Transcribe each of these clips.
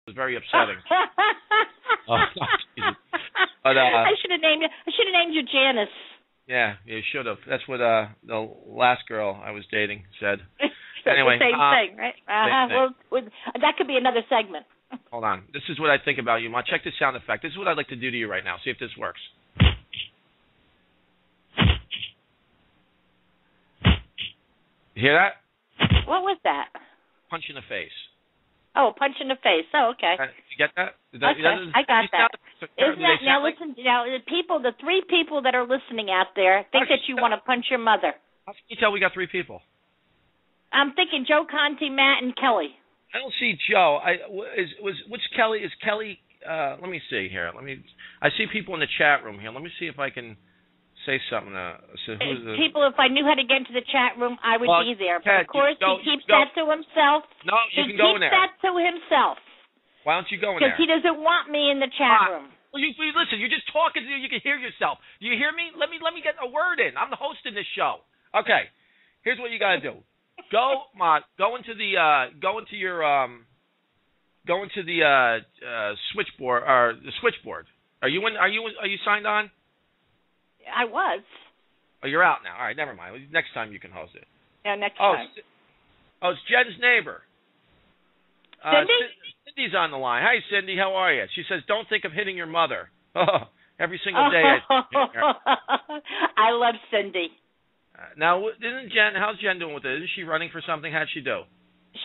was very upsetting. Oh, Jesus. But I should have named you Janice. Yeah, you should have. That's what the last girl I was dating said. Anyway, the same thing, right? Same thing. Well, that could be another segment. Hold on. This is what I think about you, Ma. Check this sound effect. This is what I'd like to do to you right now. See if this works. You hear that? What was that? Punch in the face. Oh, a punch in the face. Oh, okay. You get that? Okay, I got that. Isn't that now? Listen, now the 3 people that are listening out there think that you want to punch your mother. How can you tell we got 3 people? I'm thinking Joe Conti, Matt, and Kelly. I don't see Joe. Which Kelly is Kelly? Let me see here. I see people in the chat room here. Let me see if I can say something. People, if I knew how to get into the chat room, I would be there. But Ted, of course, he keeps that to himself. No, you can go in there. He keeps that to himself. Why don't you go in there? Because he doesn't want me in the chat room. Well, you listen. You're just talking. You can hear yourself. Do you hear me? Let me get a word in. I'm the host in this show. Okay. Here's what you got to do. Go into the switchboard or the switchboard. Are you signed on? I was. Oh, you're out now. All right, never mind. Next time you can host it. Yeah, next time. It's Jen's neighbor. Cindy? Cindy's on the line. Hi, Cindy. How are you? She says, don't think of hitting your mother. Oh, every single day. I love Cindy. Now, how's Jen doing with it? Isn't she running for something? How'd she do?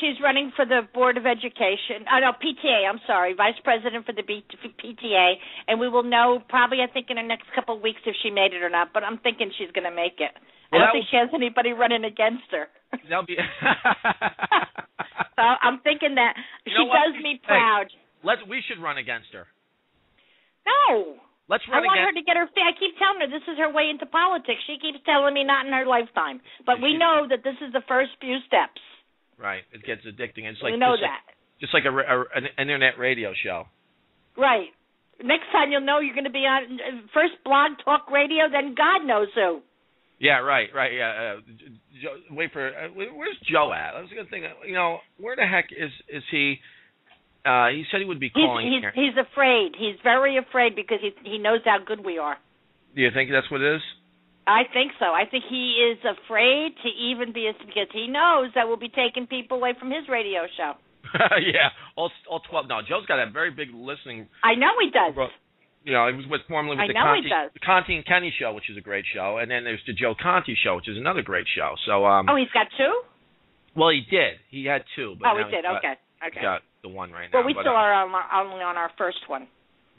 She's running for the Board of Education. No, PTA, I'm sorry. Vice President for the PTA. And we will know probably, I think, in the next couple of weeks if she made it or not. But I'm thinking she's going to make it. I don't think she has anybody running against her. That'll be... So I'm thinking that she does me proud. We should run against her. No. Let's run I want her to get her... I keep telling her this is her way into politics. She keeps telling me not in her lifetime. But we know that this is the first few steps. Right. It gets addicting. It's like we know that. Just like an internet radio show. Right. Next time you'll know you're going to be on first Blog Talk Radio, then God knows who. Yeah, right, yeah. Wait for where's Joe at? I was going to think, where the heck is he? He said he would be calling here. He's afraid. He's very afraid because he knows how good we are. Do you think that's what it is? I think so. I think he is afraid to even because he knows that we'll be taking people away from his radio show. Yeah, all 12. No, Joe's got a very big listening. I know he does. He was formerly with the Conti and Kenny show, which is a great show, and then there's the Joe Conti show, which is another great show. So. He's got 2? Well, he did. He had 2, but he did. Okay. Got the one right now. Well, we still are only on our first one.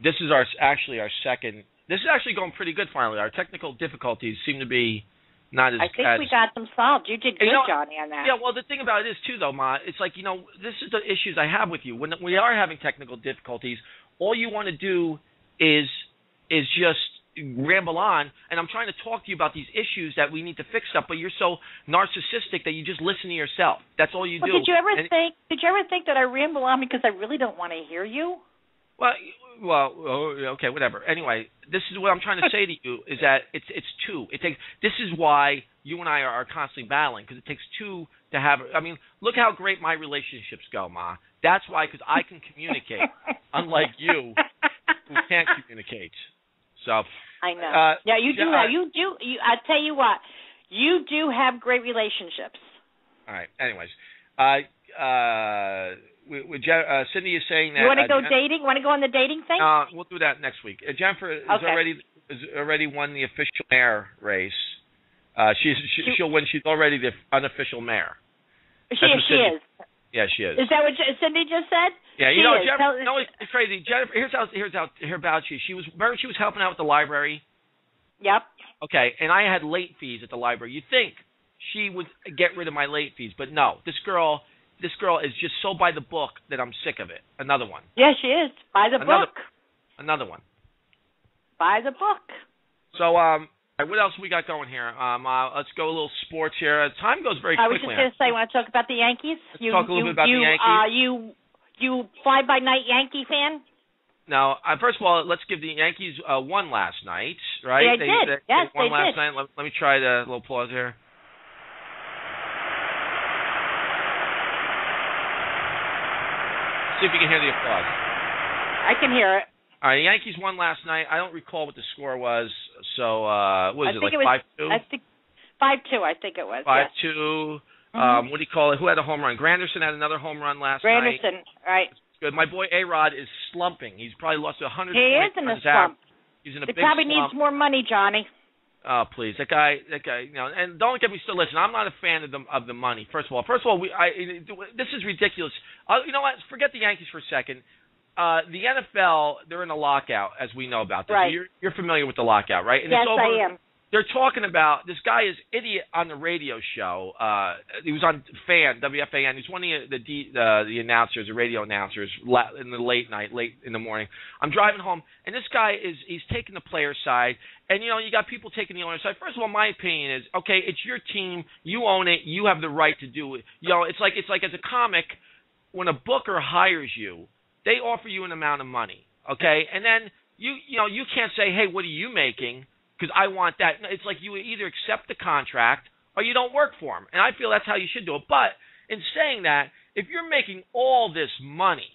This is actually our second. This is actually going pretty good finally. Our technical difficulties seem to be not as... I think we got them solved. You did good, Johnny, on that. Yeah, well, the thing about it is, too, though, Ma, it's like, this is the issues I have with you. When we are having technical difficulties, all you want to do is just ramble on, and I'm trying to talk to you about these issues that we need to fix stuff, but you're so narcissistic that you just listen to yourself. That's all you do. Did you ever think that I ramble on because I really don't want to hear you? Well, okay, whatever. Anyway, this is what I'm trying to say to you is that it's 2. This is why you and I are constantly battling, because it takes 2 to have. I mean, look how great my relationships go, Ma. That's why, because I can communicate, unlike you, who can't communicate. So I know. You do. I tell you what, you do have great relationships. All right. Anyways, Cindy is saying that... You want to go dating? Want to go on the dating thing? We'll do that next week. Jennifer is already won the official mayor race. She'll win. She's already the unofficial mayor. She is. Yeah, she is. Is that what Cindy just said? Yeah, Jennifer. No, it's crazy. Jennifer. Here's about you. She was helping out with the library. Yep. Okay, and I had late fees at the library. You'd think she would get rid of my late fees, but no. This girl is just so by the book that I'm sick of it. Another one. Yeah, she is. By the book. Another one. By the book. So, what else we got going here? Let's go a little sports here. Time goes very quickly. I was just going to say, want to talk about the Yankees? Let's talk a little bit about the Yankees. You fly-by-night Yankee fan? Now, first of all, let's give the Yankees won last night, right? Yeah, they did. Yes, they won last night. Let me try the little pause here. See if you can hear the applause. I can hear it. All right, the Yankees won last night. I don't recall what the score was. So, what was it, like 5-2? I think 5-2, I think it was. 5-2. Mm-hmm. What do you call it? Who had a home run? Granderson had another home run last night. Granderson, right. Good. My boy A-Rod is slumping. He's probably lost 100 He points. He is in a slump. He's in a he big probably slump. needs more money, Johnny. Oh, please, that guy, you know. And don't get me still. Listen, I'm not a fan of the money. First of all, this is ridiculous. You know what? Forget the Yankees for a second. The NFL, they're in a lockout, as we know about this. Right. You're familiar with the lockout, right? And yes, it's over, I am. They're talking about this guy is idiot on the radio show. He was on WFAN. He's one of the announcers, the radio announcers, in the late in the morning. I'm driving home, and this guy he's taking the player side, and you know you got people taking the owner side. First of all, my opinion is okay. It's your team. You own it. You have the right to do it. You know, it's like as a comic, when a booker hires you, they offer you an amount of money, okay, and then you can't say, hey, what are you making? Because I want that. It's like you either accept the contract or you don't work for them. And I feel that's how you should do it. But in saying that, if you're making all this money,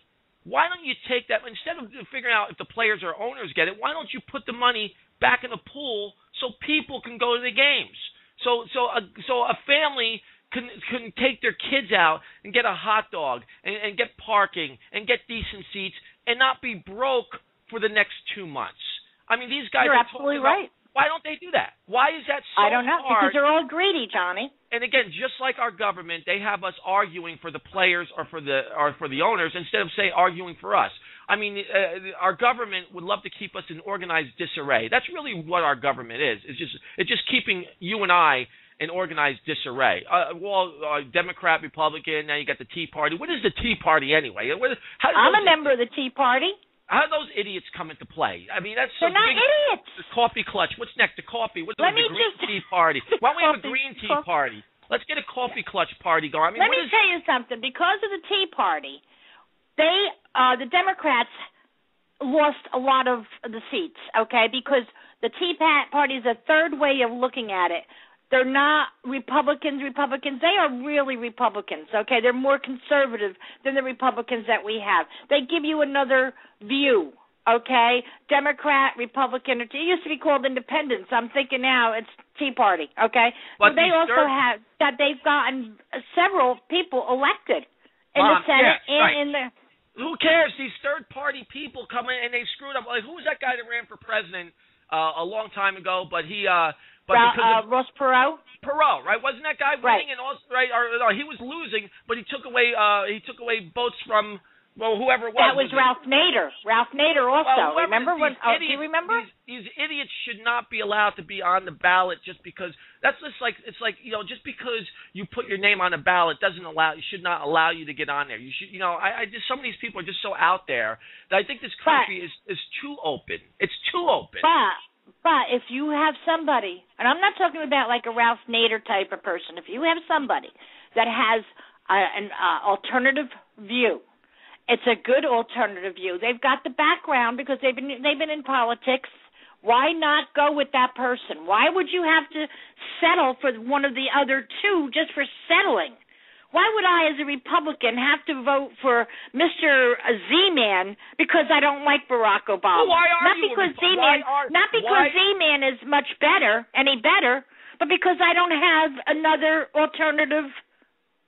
why don't you take that, instead of figuring out if the players or owners get it, why don't you put the money back in the pool so people can go to the games? So a family can take their kids out and get a hot dog and get parking and get decent seats and not be broke for the next 2 months. I mean, these guys You're are absolutely talking about, right. Why don't they do that? Why is that so hard? I don't know, because they're all greedy, Johnny. And again, just like our government, they have us arguing for the players or for the owners instead of, say, arguing for us. I mean, our government would love to keep us in organized disarray. That's really what our government is. It's just keeping you and I in organized disarray. Democrat, Republican, now you got the Tea Party. What is the Tea Party anyway? I'm a member of the Tea Party. How do those idiots come into play? I mean, that's so They're not idiots. The coffee clutch. What's next? The coffee. What's the green tea party? Why don't we have a green tea party? Let's get a coffee clutch party going. I mean, let me tell you something. Because of the Tea Party, the Democrats lost a lot of the seats, okay? Because the Tea Party is a third way of looking at it. They're not Republicans. They are really Republicans, okay? They're more conservative than the Republicans that we have. They give you another view, okay? Democrat, Republican. It used to be called independents. I'm thinking now it's Tea Party, okay? But they also have that they've gotten several people elected in the Senate in the... Who cares? These third-party people come in and they screwed up. Like, who was that guy that ran for president a long time ago? But he... Ross Perot? Perot, right? Wasn't that guy winning? Right. And also, right? Or he was losing, but he took away votes from whoever it was. That was Ralph Nader. Ralph Nader also. Remember when? Do you remember? These idiots should not be allowed to be on the ballot just because. That's just like just because you put your name on a ballot should not allow you to get on there. You should some of these people are just so out there that I think this country is too open. It's too open. But if you have somebody, and I'm not talking about like a Ralph Nader type of person, if you have somebody that has an alternative view, it's a good alternative view. They've got the background because they've been in politics. Why not go with that person? Why would you have to settle for one of the other two just for settling? Why would I, as a Republican, have to vote for Mr. Z-Man because I don't like Barack Obama? Well, why are not you because Z-Man is much better, any better, but because I don't have another alternative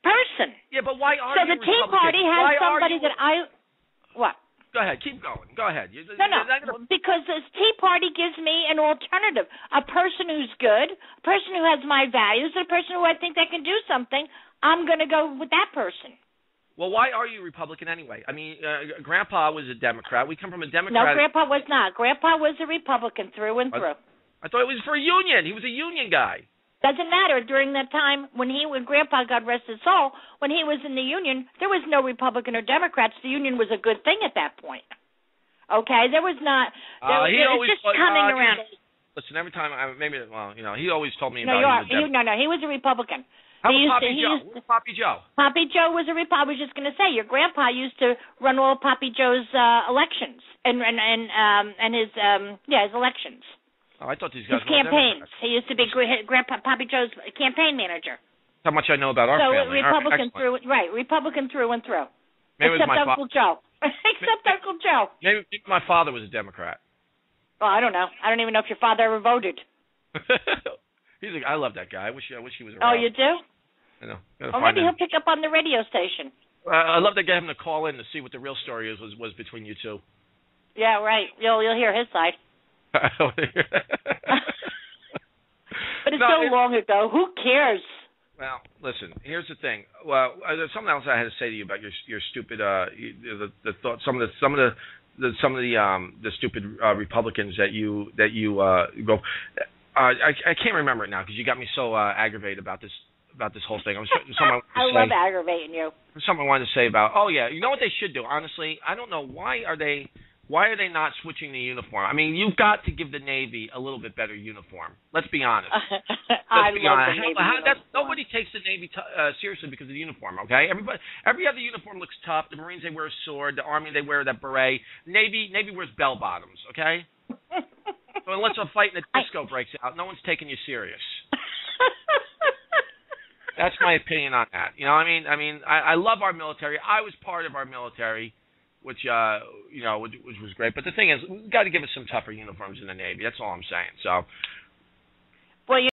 person. Yeah, but why are you? So the Tea Party has somebody that I... What? Go ahead. Keep going. Go ahead. Because this Tea Party gives me an alternative, a person who's good, a person who has my values, a person who I think that can do something. I'm going to go with that person. Well, why are you Republican anyway? I mean, Grandpa was a Democrat. We come from a Democrat. No, Grandpa was not. Grandpa was a Republican through and through. I thought it was for a union. He was a union guy. Doesn't matter. During that time when Grandpa, God rest his soul, when he was in the union, there was no Republican or Democrats. The union was a good thing at that point. Okay? There was not. It was just coming around. Listen, every time he always told me he was a Republican. How about Poppy Joe? Who's Poppy Joe? Poppy Joe was a Republican. I was just going to say, your grandpa used to run all Poppy Joe's elections and his elections. Oh, I thought these guys his campaigns. He used to be Grandpa Poppy Joe's campaign manager. How much I know about our family. Republican through and through. Maybe except it was Uncle Joe. Except Uncle Joe. Maybe my father was a Democrat. Well, I don't know. I don't even know if your father ever voted. He's like, I love that guy. I wish he was around. Oh, you do? I know. Or maybe he'll pick up on the radio station. I'd love to get him to call in to see what the real story was between you two. Yeah, right. You'll hear his side. But it's so long ago. Who cares? Well, listen. Here's the thing. Well, there's something else I had to say to you about your stupid the thought. Some of the stupid Republicans that you go. I can't remember it now because you got me so aggravated about this whole thing. I love aggravating you. Something I wanted to say about. Oh yeah, you know what they should do? Honestly, I don't know why are they not switching the uniform? I mean, you've got to give the Navy a little bit better uniform. Let's be honest. I love the Navy uniform. Nobody takes the Navy seriously because of the uniform. Okay, every other uniform looks tough. The Marines, they wear a sword. The Army, they wear that beret. Navy wears bell bottoms. Okay. So unless a fight in a disco breaks out, no one's taking you serious. That's my opinion on that. You know, I mean, I love our military. I was part of our military, which was great. But the thing is, we've got to give us some tougher uniforms in the Navy. That's all I'm saying. So,